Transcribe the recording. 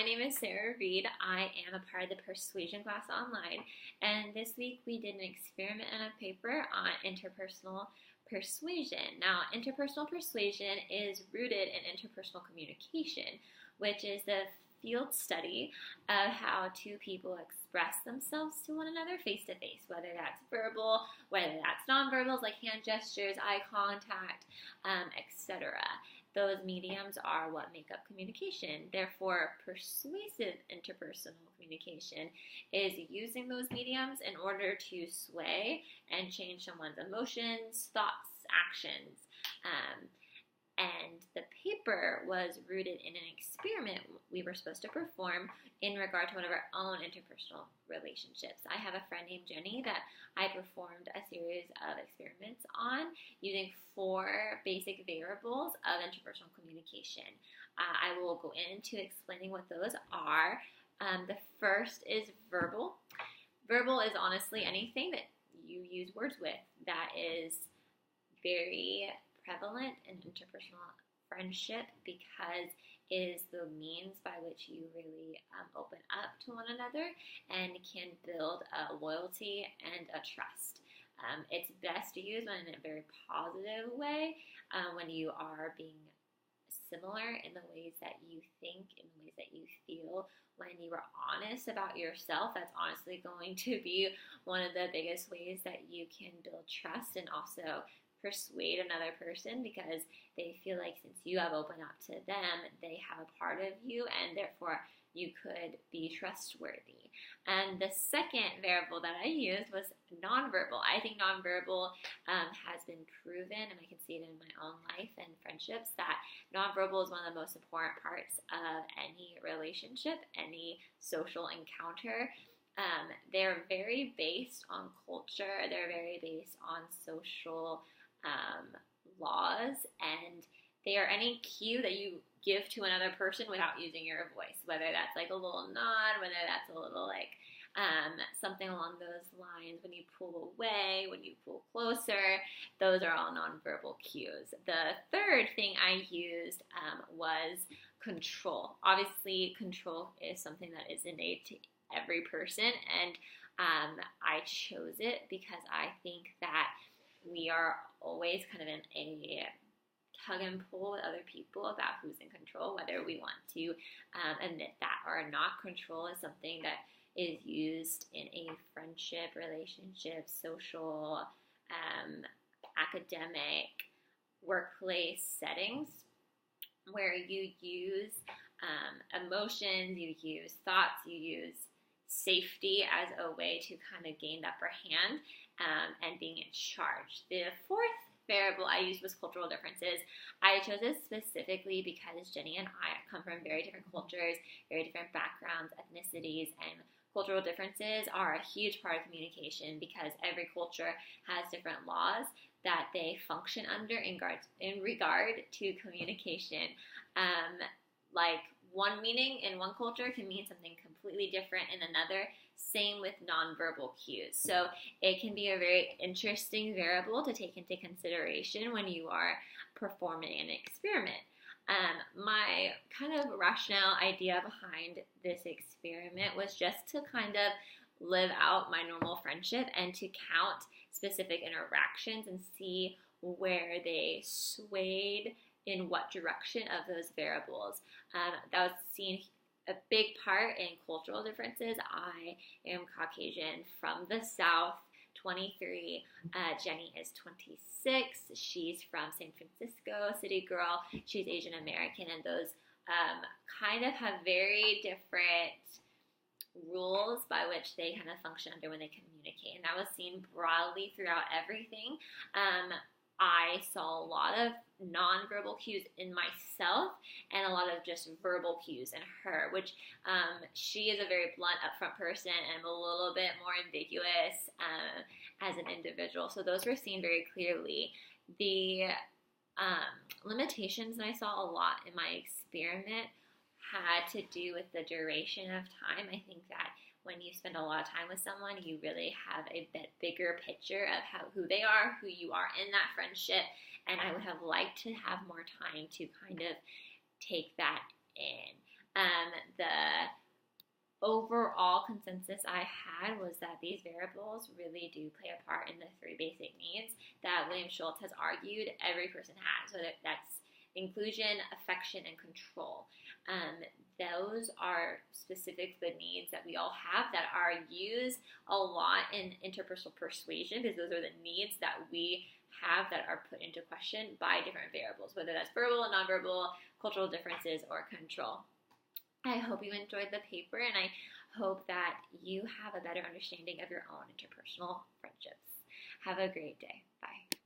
my name is Sarah Reed. I am a part of the Persuasion class online, and this week we did an experiment and a paper on interpersonal persuasion. Now, interpersonal persuasion is rooted in interpersonal communication, which is the field study of how two people express themselves to one another face to face, whether that's verbal, whether that's nonverbals like hand gestures, eye contact, etc. Those mediums are what make up communication. Therefore, persuasive interpersonal communication is using those mediums in order to sway and change someone's emotions, thoughts, actions. And the paper was rooted in an experiment we were supposed to perform in regard to one of our own interpersonal relationships. I have a friend named Jenny that I performed a series of experiments on using 4 basic variables of interpersonal communication. I will go into explaining what those are. The first is verbal. Verbal is honestly anything that you use words with that is very prevalent in interpersonal friendship because it is the means by which you really open up to one another and can build a loyalty and a trust. It's best to use in a very positive way when you are being similar in the ways that you think, in the ways that you feel. When you are honest about yourself, that's honestly going to be one of the biggest ways that you can build trust and also persuade another person, because they feel like since you have opened up to them, they have a part of you and therefore you could be trustworthy. And the second variable that I used was nonverbal. I think nonverbal has been proven, and I can see it in my own life and friendships, that nonverbal is one of the most important parts of any relationship, any social encounter. They're very based on culture. They're very based on social laws, and they are any cue that you give to another person without using your voice, whether that's like a little nod, whether that's a little like something along those lines, when you pull away, when you pull closer, those are all nonverbal cues. The third thing I used was control. Obviously, control is something that is innate to every person, and I chose it because I think that we are always kind of in a tug and pull with other people about who's in control, whether we want to admit that or not. Control is something that is used in a friendship, relationship, social, academic, workplace settings where you use emotions, you use thoughts, you use safety as a way to kind of gain the upper hand and being in charge. The fourth variable I used was cultural differences. I chose this specifically because Jenny and I come from very different cultures, very different backgrounds, ethnicities, and cultural differences are a huge part of communication because every culture has different laws that they function under in regard to communication. Like one meaning in one culture can mean something completely different in another. Same with nonverbal cues. So it can be a very interesting variable to take into consideration when you are performing an experiment. My kind of rationale idea behind this experiment was just to kind of live out my normal friendship and to count specific interactions and see where they swayed in what direction of those variables. That was seen a big part in cultural differences. I am Caucasian from the South, 23. Jenny is 26. She's from San Francisco, city girl. She's Asian American, and those kind of have very different rules by which they kind of function under when they communicate. And that was seen broadly throughout everything. I saw a lot of nonverbal cues in myself and a lot of just verbal cues in her, which she is a very blunt, upfront person, and I'm a little bit more ambiguous as an individual. So those were seen very clearly. The limitations that I saw a lot in my experiment had to do with the duration of time. I think that when you spend a lot of time with someone, you really have a bit bigger picture of who they are, who you are in that friendship, and I would have liked to have more time to kind of take that in. The overall consensus I had was that these variables really do play a part in the three basic needs that William Schultz has argued every person has. So that's inclusion, affection, and control. Those are specific the needs that we all have that are used a lot in interpersonal persuasion, because those are the needs that we have that are put into question by different variables, whether that's verbal, nonverbal, cultural differences, or control. I hope you enjoyed the paper, and I hope that you have a better understanding of your own interpersonal friendships. Have a great day. Bye.